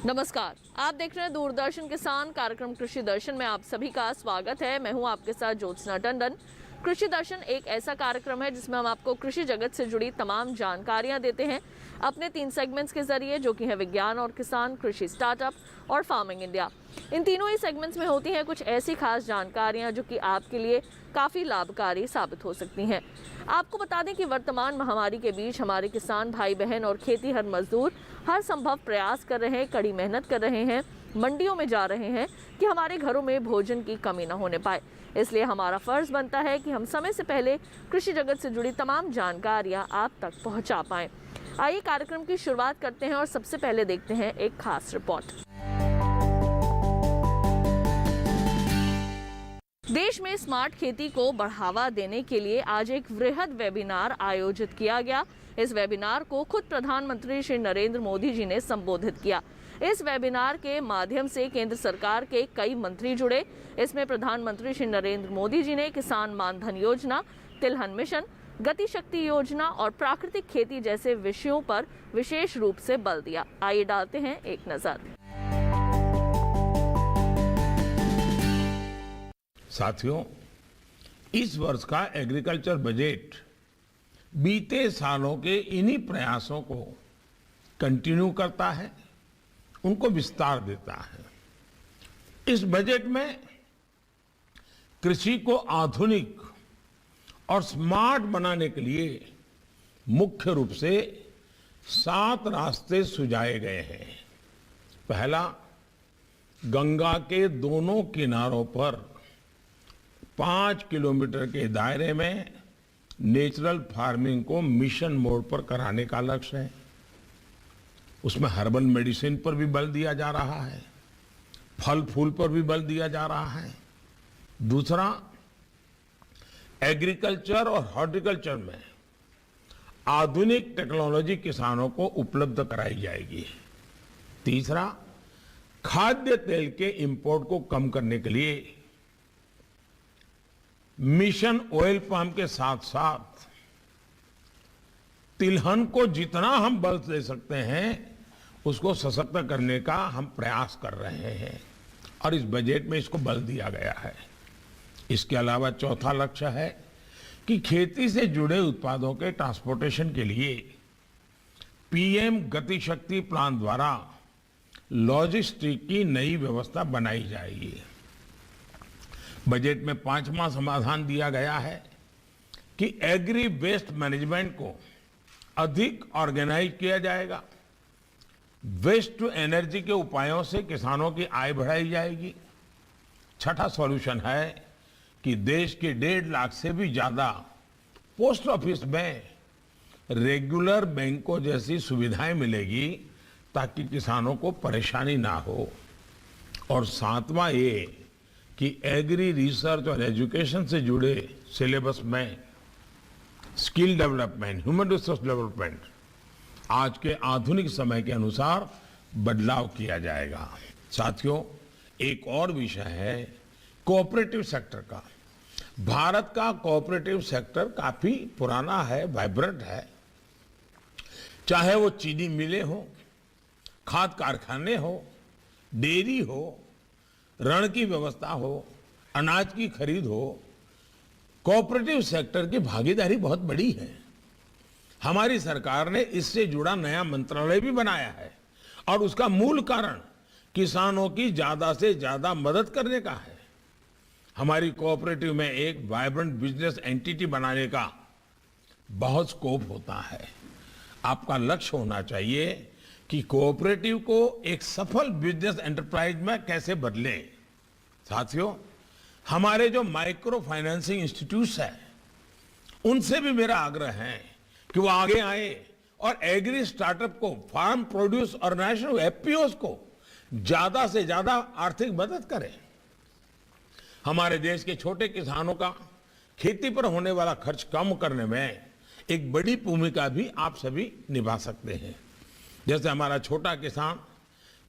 नमस्कार, आप देख रहे हैं दूरदर्शन किसान कार्यक्रम कृषि दर्शन में आप सभी का स्वागत है। मैं हूं आपके साथ ज्योत्सना टंडन। कृषि दर्शन एक ऐसा कार्यक्रम है जिसमें हम आपको कृषि जगत से जुड़ी तमाम जानकारियां देते हैं अपने 3 सेगमेंट्स के जरिए, जो कि है विज्ञान और किसान, कृषि स्टार्टअप और फार्मिंग इंडिया। इन तीनों ही सेगमेंट्स में होती हैं कुछ ऐसी खास जानकारियां जो कि आपके लिए काफ़ी लाभकारी साबित हो सकती हैं। आपको बता दें कि वर्तमान महामारी के बीच हमारे किसान भाई बहन और खेतीहर मजदूर हर संभव प्रयास कर रहे हैं, कड़ी मेहनत कर रहे हैं, मंडियों में जा रहे हैं कि हमारे घरों में भोजन की कमी न होने पाए। इसलिए हमारा फर्ज बनता है कि हम समय से पहले कृषि जगत से जुड़ी तमाम जानकारियां आप तक पहुंचा पाएं। आइए कार्यक्रम की शुरुआत करते हैं और सबसे पहले देखते हैं एक खास रिपोर्ट। देश में स्मार्ट खेती को बढ़ावा देने के लिए आज एक वृहद वेबिनार आयोजित किया गया। इस वेबिनार को खुद प्रधानमंत्री श्री नरेंद्र मोदी जी ने संबोधित किया। इस वेबिनार के माध्यम से केंद्र सरकार के कई मंत्री जुड़े। इसमें प्रधानमंत्री श्री नरेंद्र मोदी जी ने किसान मानधन योजना, तिलहन मिशन, गति शक्ति योजना और प्राकृतिक खेती जैसे विषयों पर विशेष रूप से बल दिया। आइए डालते हैं एक नजर। साथियों, इस वर्ष का एग्रीकल्चर बजट बीते सालों के इन्हीं प्रयासों को कंटिन्यू करता है, उनको विस्तार देता है। इस बजट में कृषि को आधुनिक और स्मार्ट बनाने के लिए मुख्य रूप से 7 रास्ते सुझाए गए हैं। पहला, गंगा के दोनों किनारों पर 5 किलोमीटर के दायरे में नेचुरल फार्मिंग को मिशन मोड पर कराने का लक्ष्य है। उसमें हर्बल मेडिसिन पर भी बल दिया जा रहा है, फल फूल पर भी बल दिया जा रहा है। दूसरा, एग्रीकल्चर और हॉर्टिकल्चर में आधुनिक टेक्नोलॉजी किसानों को उपलब्ध कराई जाएगी। तीसरा, खाद्य तेल के इंपोर्ट को कम करने के लिए मिशन ऑयल पाम के साथ साथ तिलहन को जितना हम बल दे सकते हैं उसको सशक्त करने का हम प्रयास कर रहे हैं और इस बजट में इसको बल दिया गया है। इसके अलावा चौथा लक्ष्य है कि खेती से जुड़े उत्पादों के ट्रांसपोर्टेशन के लिए पीएम गति शक्ति प्लान द्वारा लॉजिस्टिक की नई व्यवस्था बनाई जाएगी। बजट में 5वां समाधान दिया गया है कि एग्री वेस्ट मैनेजमेंट को अधिक ऑर्गेनाइज किया जाएगा। वेस्ट टू एनर्जी के उपायों से किसानों की आय बढ़ाई जाएगी। छठा सॉल्यूशन है कि देश के 1.5 लाख से भी ज्यादा पोस्ट ऑफिस में रेगुलर बैंकों जैसी सुविधाएं मिलेगी ताकि किसानों को परेशानी ना हो। और 7वां ये कि एग्री रिसर्च और एजुकेशन से जुड़े सिलेबस में skill development, human resource development आज के आधुनिक समय के अनुसार बदलाव किया जाएगा। साथियों, एक और विषय है कोऑपरेटिव सेक्टर का। भारत का कोऑपरेटिव सेक्टर काफी पुराना है, वाइब्रेंट है। चाहे वो चीनी मिलें हो, खाद कारखाने हो, डेयरी हो, ऋण की व्यवस्था हो, अनाज की खरीद हो, कोऑपरेटिव सेक्टर की भागीदारी बहुत बड़ी है। हमारी सरकार ने इससे जुड़ा नया मंत्रालय भी बनाया है और उसका मूल कारण किसानों की ज्यादा से ज्यादा मदद करने का है। हमारी कोऑपरेटिव में एक वाइब्रेंट बिजनेस एंटिटी बनाने का बहुत स्कोप होता है। आपका लक्ष्य होना चाहिए कि कोऑपरेटिव को एक सफल बिजनेस एंटरप्राइज में कैसे बदलें। साथियों, हमारे जो माइक्रो फाइनेंसिंग इंस्टीट्यूट्स हैं उनसे भी मेरा आग्रह है कि वो आगे आए और एग्री स्टार्टअप को, फार्म प्रोड्यूस ऑर्गेनाइजेशन, एफपीओस को ज्यादा से ज्यादा आर्थिक मदद करें। हमारे देश के छोटे किसानों का खेती पर होने वाला खर्च कम करने में एक बड़ी भूमिका भी आप सभी निभा सकते हैं। जैसे हमारा छोटा किसान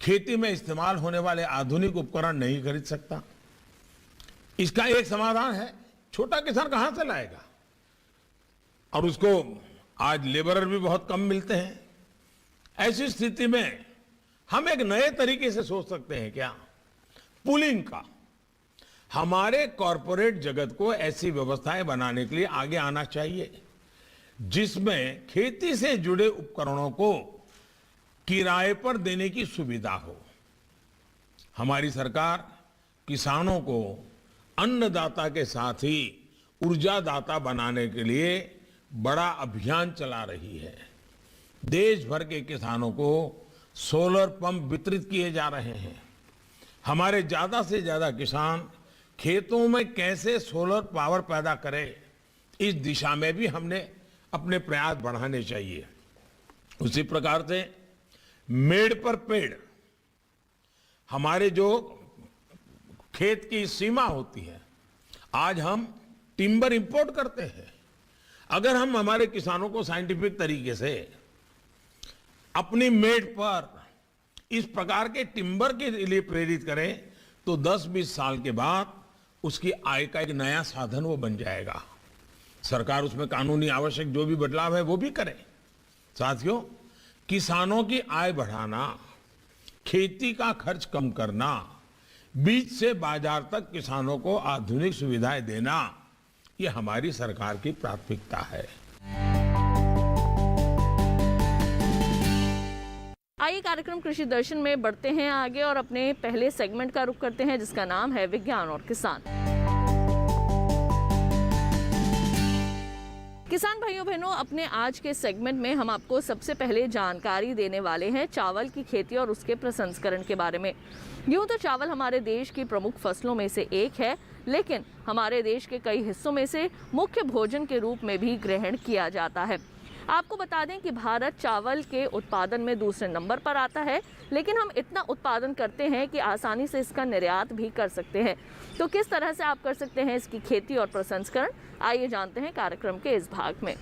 खेती में इस्तेमाल होने वाले आधुनिक उपकरण नहीं खरीद सकता, इसका एक समाधान है। छोटा किसान कहां से लाएगा? और उसको आज लेबरर भी बहुत कम मिलते हैं। ऐसी स्थिति में हम एक नए तरीके से सोच सकते हैं क्या, पूलिंग का। हमारे कॉरपोरेट जगत को ऐसी व्यवस्थाएं बनाने के लिए आगे आना चाहिए जिसमें खेती से जुड़े उपकरणों को किराए पर देने की सुविधा हो। हमारी सरकार किसानों को अन्नदाता के साथ ही ऊर्जादाता बनाने के लिए बड़ा अभियान चला रही है। देश भर के किसानों को सोलर पंप वितरित किए जा रहे हैं। हमारे ज्यादा से ज्यादा किसान खेतों में कैसे सोलर पावर पैदा करें, इस दिशा में भी हमने अपने प्रयास बढ़ाने चाहिए। उसी प्रकार से मेड़ पर पेड़, हमारे जो खेत की सीमा होती है, आज हम टिम्बर इंपोर्ट करते हैं। अगर हम हमारे किसानों को साइंटिफिक तरीके से अपनी मेड़ पर इस प्रकार के टिम्बर के लिए प्रेरित करें तो 10-20 साल के बाद उसकी आय का एक नया साधन वो बन जाएगा। सरकार उसमें कानूनी आवश्यक जो भी बदलाव है वो भी करे। साथियों, किसानों की आय बढ़ाना, खेती का खर्च कम करना, बीज से बाजार तक किसानों को आधुनिक सुविधाएं देना, ये हमारी सरकार की प्राथमिकता है। आइए कार्यक्रम कृषि दर्शन में बढ़ते हैं आगे और अपने पहले सेगमेंट का रुख करते हैं जिसका नाम है विज्ञान और किसान। किसान भाइयों बहनों, अपने आज के सेगमेंट में हम आपको सबसे पहले जानकारी देने वाले हैं चावल की खेती और उसके प्रसंस्करण के बारे में। यूं तो चावल हमारे देश की प्रमुख फसलों में से एक है, लेकिन हमारे देश के कई हिस्सों में से मुख्य भोजन के रूप में भी ग्रहण किया जाता है। आपको बता दें कि भारत चावल के उत्पादन में दूसरे नंबर पर आता है, लेकिन हम इतना उत्पादन करते हैं कि आसानी से इसका निर्यात भी कर सकते हैं। तो किस तरह से आप कर सकते हैं इसकी खेती और प्रसंस्करण, आइए जानते हैं कार्यक्रम के इस भाग में।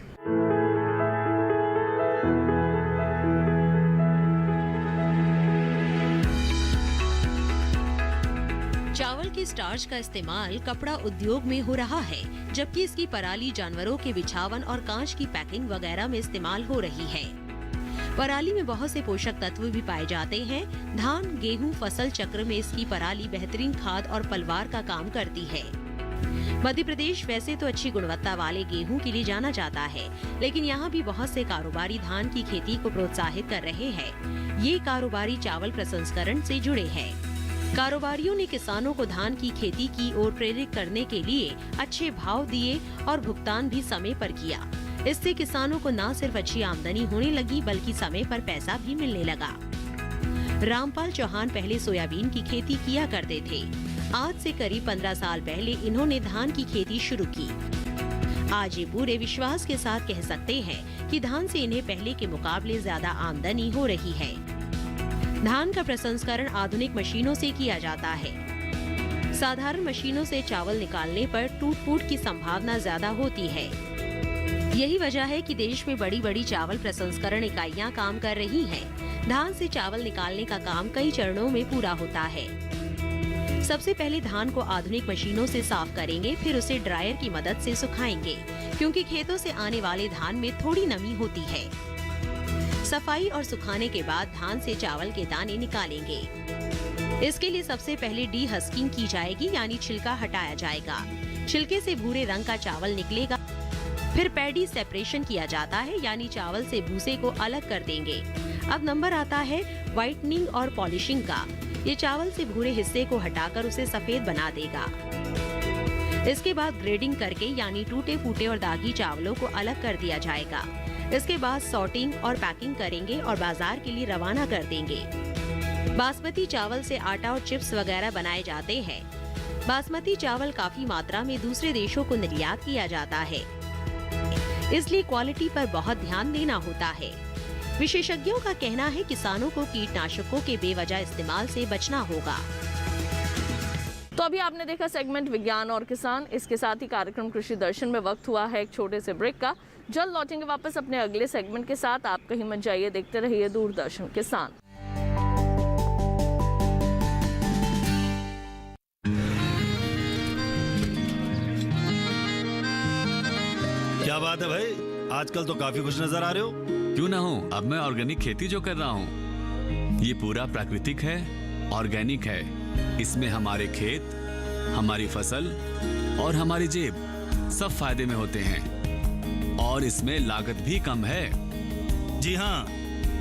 चावल के स्टार्च का इस्तेमाल कपड़ा उद्योग में हो रहा है, जबकि इसकी पराली जानवरों के बिछावन और कांच की पैकिंग वगैरह में इस्तेमाल हो रही है। पराली में बहुत से पोषक तत्व भी पाए जाते हैं। धान गेहूं फसल चक्र में इसकी पराली बेहतरीन खाद और पलवार का काम करती है। मध्य प्रदेश वैसे तो अच्छी गुणवत्ता वाले गेहूं के लिए जाना जाता है, लेकिन यहाँ भी बहुत से कारोबारी धान की खेती को प्रोत्साहित कर रहे हैं। ये कारोबारी चावल प्रसंस्करण से जुड़े हैं। कारोबारियों ने किसानों को धान की खेती की ओर प्रेरित करने के लिए अच्छे भाव दिए और भुगतान भी समय पर किया। इससे किसानों को न सिर्फ अच्छी आमदनी होने लगी, बल्कि समय पर पैसा भी मिलने लगा। रामपाल चौहान पहले सोयाबीन की खेती किया करते थे। आज से करीब 15 साल पहले इन्होंने धान की खेती शुरू की। आज ये पूरे विश्वास के साथ कह सकते हैं कि धान से इन्हें पहले के मुकाबले ज्यादा आमदनी हो रही है। धान का प्रसंस्करण आधुनिक मशीनों से किया जाता है। साधारण मशीनों से चावल निकालने पर टूट-फूट की संभावना ज्यादा होती है। यही वजह है कि देश में बड़ी बड़ी चावल प्रसंस्करण इकाइयां काम कर रही हैं। धान से चावल निकालने का काम कई चरणों में पूरा होता है। सबसे पहले धान को आधुनिक मशीनों से साफ करेंगे, फिर उसे ड्रायर की मदद से सुखाएंगे, क्योंकि खेतों से आने वाले धान में थोड़ी नमी होती है। सफाई और सुखाने के बाद धान से चावल के दाने निकालेंगे। इसके लिए सबसे पहले डी हस्किंग की जाएगी, यानी छिलका हटाया जाएगा। छिलके से भूरे रंग का चावल निकलेगा। फिर पैडी सेपरेशन किया जाता है, यानी चावल से भूसे को अलग कर देंगे। अब नंबर आता है व्हाइटनिंग और पॉलिशिंग का। ये चावल से भूरे हिस्से को हटाकर उसे सफेद बना देगा। इसके बाद ग्रेडिंग करके, यानी टूटे फूटे और दागी चावलों को अलग कर दिया जाएगा। इसके बाद सॉर्टिंग और पैकिंग करेंगे और बाजार के लिए रवाना कर देंगे। बासमती चावल से आटा और चिप्स वगैरह बनाए जाते हैं। बासमती चावल काफी मात्रा में दूसरे देशों को निर्यात किया जाता है, इसलिए क्वालिटी पर बहुत ध्यान देना होता है। विशेषज्ञों का कहना है किसानों को कीटनाशकों के बेवजह इस्तेमाल से बचना होगा। तो अभी आपने देखा सेगमेंट विज्ञान और किसान। इसके साथ ही कार्यक्रम कृषि दर्शन में वक्त हुआ है एक छोटे से ब्रेक का। जल्द लौटेंगे वापस अपने अगले सेगमेंट के साथ। आप कहीं मत जाइए, देखते रहिए दूरदर्शन किसान। क्या बात है भाई, आजकल तो काफी खुश नजर आ रहे हो। क्यों ना हूँ, अब मैं ऑर्गेनिक खेती जो कर रहा हूँ। ये पूरा प्राकृतिक है, ऑर्गेनिक है। इसमें हमारे खेत, हमारी फसल और हमारी जेब सब फायदे में होते हैं और इसमें लागत भी कम है। जी हाँ,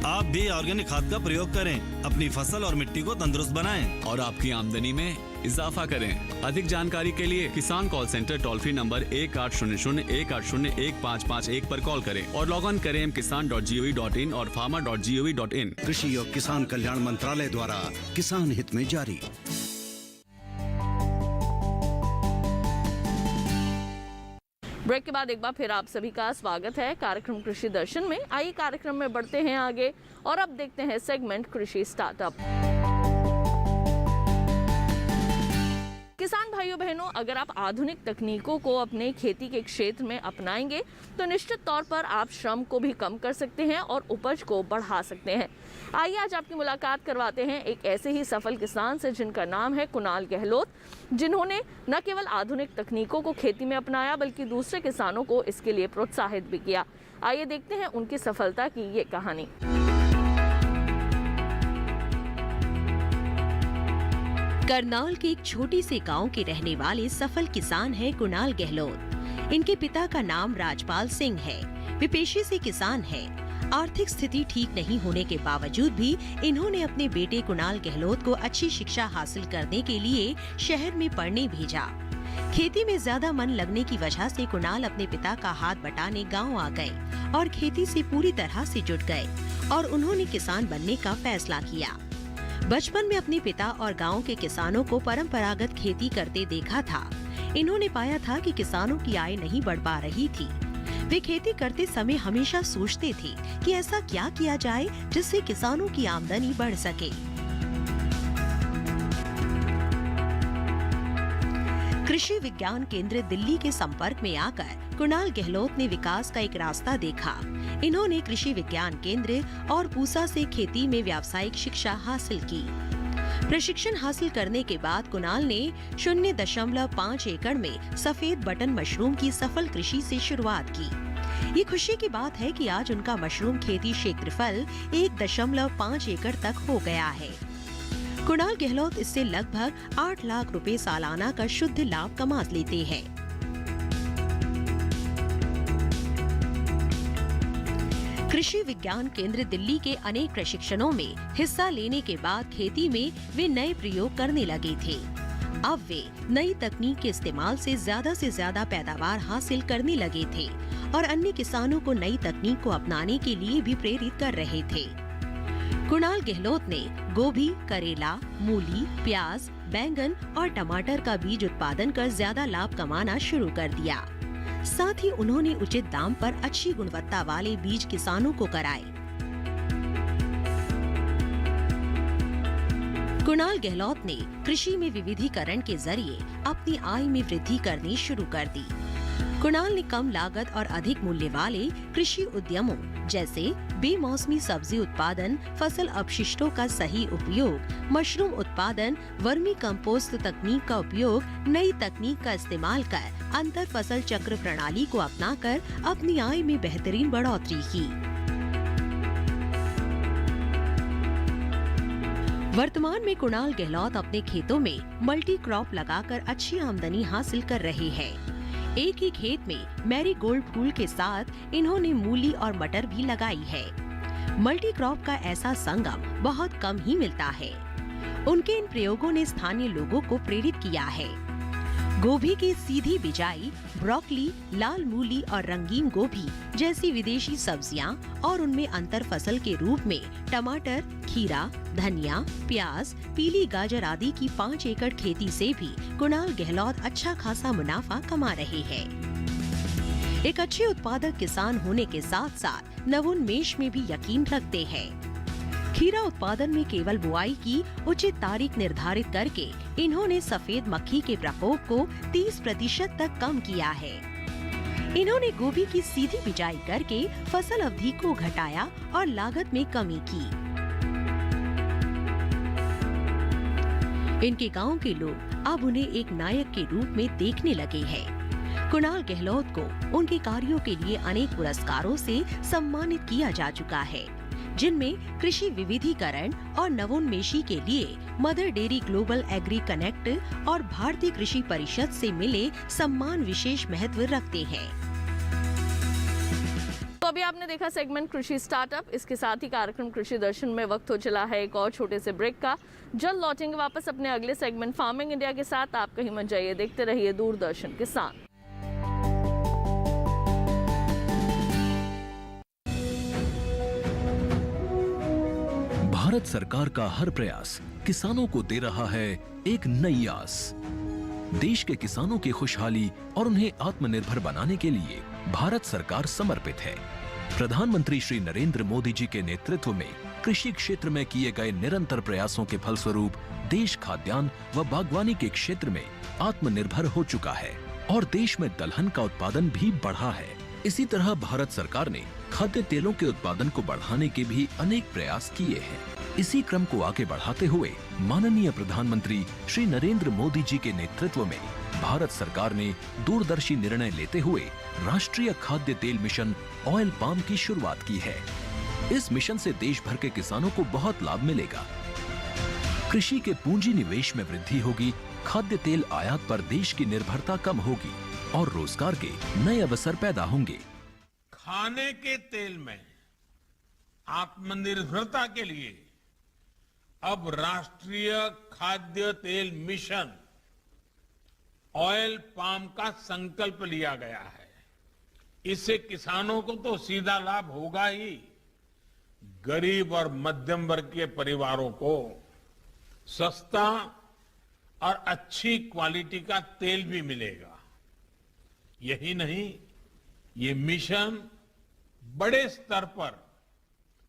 आप भी ऑर्गेनिक खाद का प्रयोग करें, अपनी फसल और मिट्टी को तंदुरुस्त बनाएं और आपकी आमदनी में इजाफा करें। अधिक जानकारी के लिए किसान call centre toll free number 1800-180-1551 पर कॉल करें और लॉग ऑन करें kisan.gov.in और farmer.gov.in। कृषि और किसान कल्याण मंत्रालय द्वारा किसान हित में जारी। ब्रेक के बाद एक बार फिर आप सभी का स्वागत है कार्यक्रम कृषि दर्शन में। आइए कार्यक्रम में बढ़ते हैं आगे और अब देखते हैं सेगमेंट कृषि स्टार्टअप। किसान भाइयों बहनों, अगर आप आधुनिक तकनीकों को अपने खेती के क्षेत्र में अपनाएंगे तो निश्चित तौर पर आप श्रम को भी कम कर सकते हैं और उपज को बढ़ा सकते हैं। आइए आज आपकी मुलाकात करवाते हैं एक ऐसे ही सफल किसान से जिनका नाम है कुणाल गहलोत, जिन्होंने न केवल आधुनिक तकनीकों को खेती में अपनाया बल्कि दूसरे किसानों को इसके लिए प्रोत्साहित भी किया। आइए देखते हैं उनकी सफलता की ये कहानी। करनाल के एक छोटे से गांव के रहने वाले सफल किसान हैं कुणाल गहलोत। इनके पिता का नाम राजपाल सिंह है। वे पेशे से किसान हैं। आर्थिक स्थिति ठीक नहीं होने के बावजूद भी इन्होंने अपने बेटे कुणाल गहलोत को अच्छी शिक्षा हासिल करने के लिए शहर में पढ़ने भेजा। खेती में ज्यादा मन लगने की वजह से कुणाल अपने पिता का हाथ बटाने गाँव आ गए और खेती से पूरी तरह से जुट गए और उन्होंने किसान बनने का फैसला किया। बचपन में अपने पिता और गांव के किसानों को परंपरागत खेती करते देखा था। इन्होंने पाया था कि किसानों की आय नहीं बढ़ पा रही थी। वे खेती करते समय हमेशा सोचते थे कि ऐसा क्या किया जाए जिससे किसानों की आमदनी बढ़ सके। कृषि विज्ञान केंद्र दिल्ली के संपर्क में आकर कुणाल गहलोत ने विकास का एक रास्ता देखा। इन्होंने कृषि विज्ञान केंद्र और पूसा से खेती में व्यावसायिक शिक्षा हासिल की। प्रशिक्षण हासिल करने के बाद कुणाल ने 0.5 एकड़ में सफेद बटन मशरूम की सफल कृषि से शुरुआत की। ये खुशी की बात है कि आज उनका मशरूम खेती क्षेत्रफल 1.5 एकड़ तक हो गया है। कुणाल गहलोत इससे लगभग 8 लाख रुपए सालाना का शुद्ध लाभ कमा लेते हैं। कृषि विज्ञान केंद्र दिल्ली के अनेक प्रशिक्षणों में हिस्सा लेने के बाद खेती में वे नए प्रयोग करने लगे थे। अब वे नई तकनीक के इस्तेमाल से ज्यादा पैदावार हासिल करने लगे थे और अन्य किसानों को नई तकनीक को अपनाने के लिए भी प्रेरित कर रहे थे। कुणाल गहलोत ने गोभी, करेला, मूली, प्याज, बैंगन और टमाटर का बीज उत्पादन कर ज्यादा लाभ कमाना शुरू कर दिया। साथ ही उन्होंने उचित दाम पर अच्छी गुणवत्ता वाले बीज किसानों को कराए। कुणाल गहलोत ने कृषि में विविधीकरण के जरिए अपनी आय में वृद्धि करनी शुरू कर दी। कुणाल ने कम लागत और अधिक मूल्य वाले कृषि उद्यमों जैसे बेमौसमी सब्जी उत्पादन, फसल अपशिष्टों का सही उपयोग, मशरूम उत्पादन, वर्मी कंपोस्ट तकनीक का उपयोग, नई तकनीक का इस्तेमाल कर अंतर फसल चक्र प्रणाली को अपनाकर अपनी आय में बेहतरीन बढ़ोतरी की। वर्तमान में कुणाल गहलोत अपने खेतों में मल्टी क्रॉप लगाकर अच्छी आमदनी हासिल कर रहे हैं। एक ही खेत में मैरीगोल्ड फूल के साथ इन्होंने मूली और मटर भी लगाई है। मल्टी क्रॉप का ऐसा संगम बहुत कम ही मिलता है। उनके इन प्रयोगों ने स्थानीय लोगों को प्रेरित किया है। गोभी की सीधी बिजाई, ब्रोकली, लाल मूली और रंगीन गोभी जैसी विदेशी सब्जियां और उनमें अंतर फसल के रूप में टमाटर, खीरा, धनिया, प्याज, पीली गाजर आदि की 5 एकड़ खेती से भी कुणाल गहलोत अच्छा खासा मुनाफा कमा रहे हैं। एक अच्छे उत्पादक किसान होने के साथ साथ नवोन्मेष में भी यकीन रखते हैं। खीरा उत्पादन में केवल बुआई की उचित तारीख निर्धारित करके इन्होंने सफेद मक्खी के प्रकोप को 30% तक कम किया है। इन्होंने गोभी की सीधी बिजाई करके फसल अवधि को घटाया और लागत में कमी की। इनके गांव के लोग अब उन्हें एक नायक के रूप में देखने लगे हैं। कुणाल गहलोत को उनके कार्यों के लिए अनेक पुरस्कारों से सम्मानित किया जा चुका है। जिनमें कृषि विविधीकरण और नवोन्मेषी के लिए Mother Dairy Global Agri Connect और भारतीय कृषि परिषद से मिले सम्मान विशेष महत्व रखते हैं। तो अभी आपने देखा सेगमेंट कृषि स्टार्टअप। इसके साथ ही कार्यक्रम कृषि दर्शन में वक्त हो चला है एक और छोटे से ब्रेक का। जल्द लौटेंगे वापस अपने अगले सेगमेंट फार्मिंग इंडिया के साथ। आप कहीं मत जाइए, देखते रहिए दूरदर्शन किसान। भारत सरकार का हर प्रयास किसानों को दे रहा है एक नई आस। देश के किसानों की खुशहाली और उन्हें आत्मनिर्भर बनाने के लिए भारत सरकार समर्पित है। प्रधानमंत्री श्री नरेंद्र मोदी जी के नेतृत्व में कृषि क्षेत्र में किए गए निरंतर प्रयासों के फलस्वरूप देश खाद्यान्न व बागवानी के क्षेत्र में आत्मनिर्भर हो चुका है और देश में दलहन का उत्पादन भी बढ़ा है। इसी तरह भारत सरकार ने खाद्य तेलों के उत्पादन को बढ़ाने के भी अनेक प्रयास किए हैं। इसी क्रम को आगे बढ़ाते हुए माननीय प्रधानमंत्री श्री नरेंद्र मोदी जी के नेतृत्व में भारत सरकार ने दूरदर्शी निर्णय लेते हुए राष्ट्रीय खाद्य तेल मिशन ऑयल पाम की शुरुआत की है। इस मिशन से देश भर के किसानों को बहुत लाभ मिलेगा। कृषि के पूंजी निवेश में वृद्धि होगी, खाद्य तेल आयात पर देश की निर्भरता कम होगी और रोजगार के नए अवसर पैदा होंगे। खाने के तेल में आत्मनिर्भरता के लिए अब राष्ट्रीय खाद्य तेल मिशन ऑयल पाम का संकल्प लिया गया है। इससे किसानों को तो सीधा लाभ होगा ही, गरीब और मध्यम वर्ग के परिवारों को सस्ता और अच्छी क्वालिटी का तेल भी मिलेगा। यही नहीं, ये मिशन बड़े स्तर पर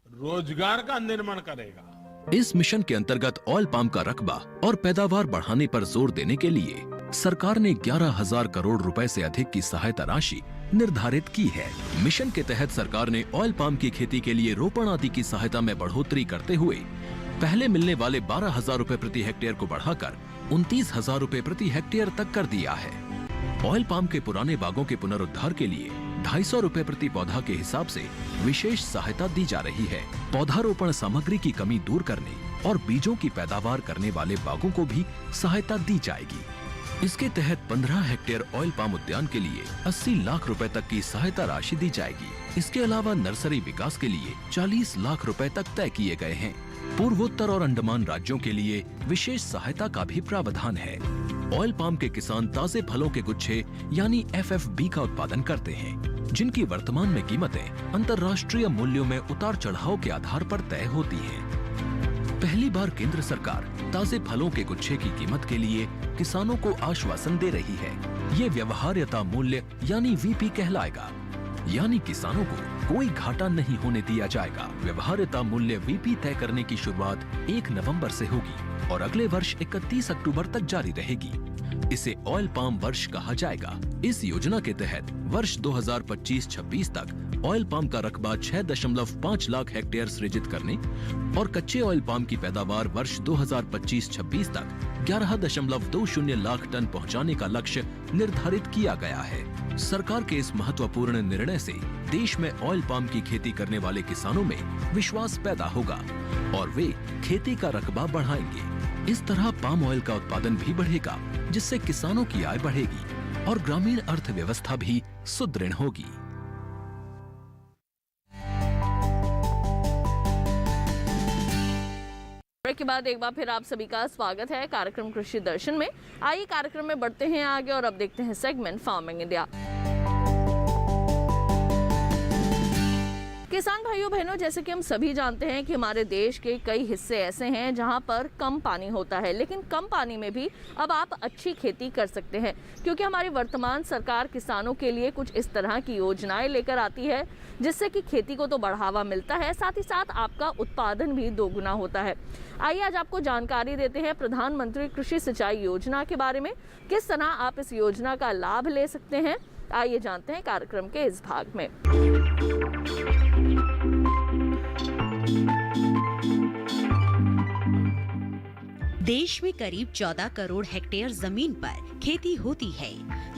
रोजगार का निर्माण करेगा। इस मिशन के अंतर्गत ऑयल पाम का रकबा और पैदावार बढ़ाने पर जोर देने के लिए सरकार ने 11,000 करोड़ रुपए से अधिक की सहायता राशि निर्धारित की है। मिशन के तहत सरकार ने ऑयल पाम की खेती के लिए रोपण आदि की सहायता में बढ़ोतरी करते हुए पहले मिलने वाले 12,000 रुपए प्रति हेक्टेयर को बढ़ाकर 29,000 रुपए प्रति हेक्टेयर तक कर दिया है। ऑयल पाम के पुराने बागों के पुनरुद्धार के लिए 250 रुपए प्रति पौधा के हिसाब से विशेष सहायता दी जा रही है। पौधारोपण सामग्री की कमी दूर करने और बीजों की पैदावार करने वाले बागों को भी सहायता दी जाएगी। इसके तहत 15 हेक्टेयर ऑयल पाम उद्यान के लिए 80 लाख रुपए तक की सहायता राशि दी जाएगी। इसके अलावा नर्सरी विकास के लिए 40 लाख रुपए तक तय किए गए हैं। पूर्वोत्तर और अंडमान राज्यों के लिए विशेष सहायता का भी प्रावधान है। ऑयल पाम के किसान ताजे फलों के गुच्छे यानी FFB का उत्पादन करते हैं, जिनकी वर्तमान में कीमतें अंतर्राष्ट्रीय मूल्यों में उतार चढ़ाव के आधार पर तय होती हैं। पहली बार केंद्र सरकार ताजे फलों के गुच्छे की कीमत के लिए किसानों को आश्वासन दे रही है। ये व्यवहार्यता मूल्य यानी VP कहलाएगा, यानी किसानों को कोई घाटा नहीं होने दिया जाएगा। व्यवहार्यता मूल्य VP तय करने की शुरुआत 1 नवंबर से होगी और अगले वर्ष 31 अक्टूबर तक जारी रहेगी। इसे ऑयल पाम वर्ष कहा जाएगा। इस योजना के तहत वर्ष 2025-26 तक ऑयल पाम का रकबा 6.5 लाख हेक्टेयर सृजित करने और कच्चे ऑयल पाम की पैदावार वर्ष 2025-26 तक 11.20 लाख टन पहुंचाने का लक्ष्य निर्धारित किया गया है। सरकार के इस महत्वपूर्ण निर्णय से देश में ऑयल पाम की खेती करने वाले किसानों में विश्वास पैदा होगा और वे खेती का रकबा बढ़ाएंगे। इस तरह पाम ऑयल का उत्पादन भी बढ़ेगा, जिससे किसानों की आय बढ़ेगी और ग्रामीण अर्थव्यवस्था भी सुदृढ़ होगी। ब्रेक के बाद एक बार फिर आप सभी का स्वागत है कार्यक्रम कृषि दर्शन में। आइए कार्यक्रम में बढ़ते हैं आगे और अब देखते हैं सेगमेंट फार्मिंग इंडिया। किसान भाइयों बहनों, जैसे कि हम सभी जानते हैं कि हमारे देश के कई हिस्से ऐसे हैं जहां पर कम पानी होता है, लेकिन कम पानी में भी अब आप अच्छी खेती कर सकते हैं, क्योंकि हमारी वर्तमान सरकार किसानों के लिए कुछ इस तरह की योजनाएं लेकर आती है जिससे कि खेती को तो बढ़ावा मिलता है, साथ ही साथ आपका उत्पादन भी दोगुना होता है। आइए आज आपको जानकारी देते हैं प्रधानमंत्री कृषि सिंचाई योजना के बारे में। किस तरह आप इस योजना का लाभ ले सकते हैं, आइए जानते हैं कार्यक्रम के इस भाग में। देश में करीब 14 करोड़ हेक्टेयर जमीन पर खेती होती है।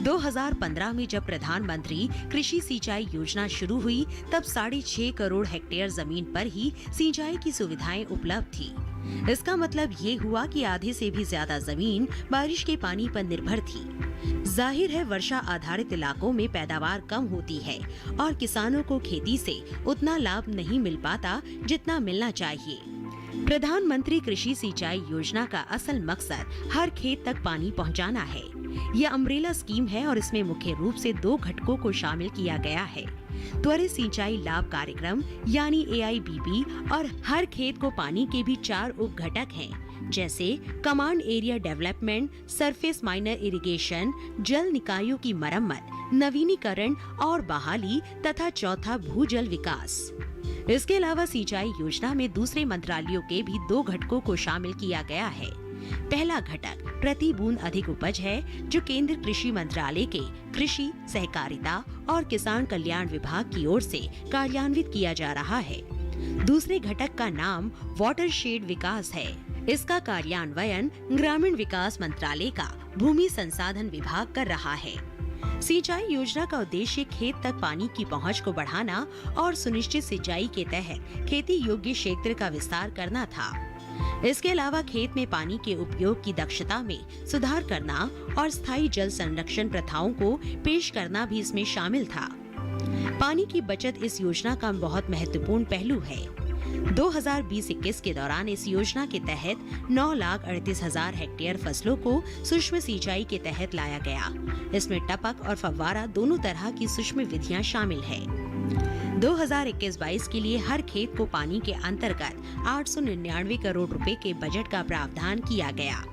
2015 में जब प्रधानमंत्री कृषि सिंचाई योजना शुरू हुई तब 6.5 करोड़ हेक्टेयर जमीन पर ही सिंचाई की सुविधाएं उपलब्ध थी। इसका मतलब ये हुआ कि आधे से भी ज्यादा जमीन बारिश के पानी पर निर्भर थी। जाहिर है वर्षा आधारित इलाकों में पैदावार कम होती है और किसानों को खेती से उतना लाभ नहीं मिल पाता जितना मिलना चाहिए। प्रधानमंत्री कृषि सिंचाई योजना का असल मकसद हर खेत तक पानी पहुंचाना है। यह अम्ब्रेला स्कीम है और इसमें मुख्य रूप से 2 घटकों को शामिल किया गया है। त्वरित सिंचाई लाभ कार्यक्रम यानी AIBP और हर खेत को पानी के भी 4 उप घटक हैं, जैसे command area development, surface miner irrigation, जल निकायों की मरम्मत, नवीनीकरण और बहाली तथा चौथा भूजल विकास। इसके अलावा सिंचाई योजना में दूसरे मंत्रालयों के भी 2 घटकों को शामिल किया गया है। पहला घटक प्रति बूंद अधिक उपज है, जो केंद्र कृषि मंत्रालय के कृषि, सहकारिता और किसान कल्याण विभाग की ओर से कार्यान्वित किया जा रहा है। दूसरे घटक का नाम वाटरशेड विकास है। इसका कार्यान्वयन ग्रामीण विकास मंत्रालय का भूमि संसाधन विभाग कर रहा है। सिंचाई योजना का उद्देश्य खेत तक पानी की पहुंच को बढ़ाना और सुनिश्चित सिंचाई के तहत खेती योग्य क्षेत्र का विस्तार करना था। इसके अलावा खेत में पानी के उपयोग की दक्षता में सुधार करना और स्थायी जल संरक्षण प्रथाओं को पेश करना भी इसमें शामिल था। पानी की बचत इस योजना का बहुत महत्वपूर्ण पहलू है। 2020-21 के दौरान इस योजना के तहत 9,38,000 हेक्टेयर फसलों को सूक्ष्म सिंचाई के तहत लाया गया। इसमें टपक और फव्वारा दोनों तरह की सूक्ष्म विधियां शामिल है। 2021-22 के लिए हर खेत को पानी के अंतर्गत 899 करोड़ रुपए के बजट का प्रावधान किया गया।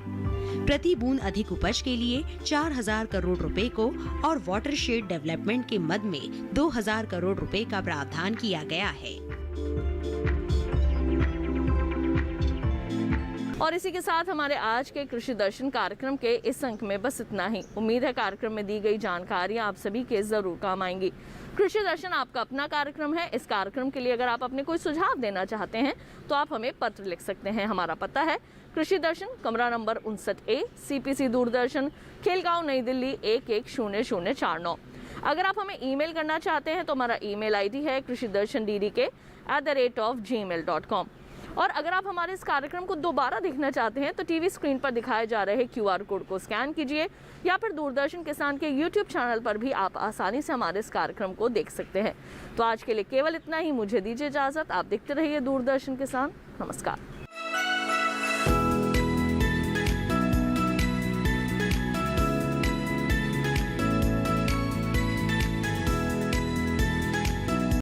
प्रति बूंद अधिक उपज के लिए 4,000 करोड़ रुपए को और वाटरशेड डेवलपमेंट के मद में 2,000 करोड़ रुपए का प्रावधान किया गया है। और इसी के साथ हमारे आज के कृषि दर्शन कार्यक्रम के इस अंक में बस इतना ही। उम्मीद है कार्यक्रम में दी गई जानकारियां आप सभी के जरूर काम आएंगी। कृषि दर्शन आपका अपना कार्यक्रम है। इस कार्यक्रम के लिए अगर आप अपने कोई सुझाव देना चाहते हैं तो आप हमें पत्र लिख सकते हैं। हमारा पता है कृषि दर्शन, कमरा number 59A, CPC Doordarshan, Khelgaon, नई दिल्ली 110049। अगर आप हमें ईमेल करना चाहते हैं तो हमारा ईमेल ID है krishidarshandddk@gmail.com। और अगर आप हमारे इस कार्यक्रम को दोबारा देखना चाहते हैं तो टीवी स्क्रीन पर दिखाए जा रहे QR कोड को स्कैन कीजिए या फिर दूरदर्शन किसान के YouTube चैनल पर भी आप आसानी से हमारे इस कार्यक्रम को देख सकते हैं। तो आज के लिए केवल इतना ही। मुझे दीजिए इजाजत। आप देखते रहिए दूरदर्शन किसान। नमस्कार।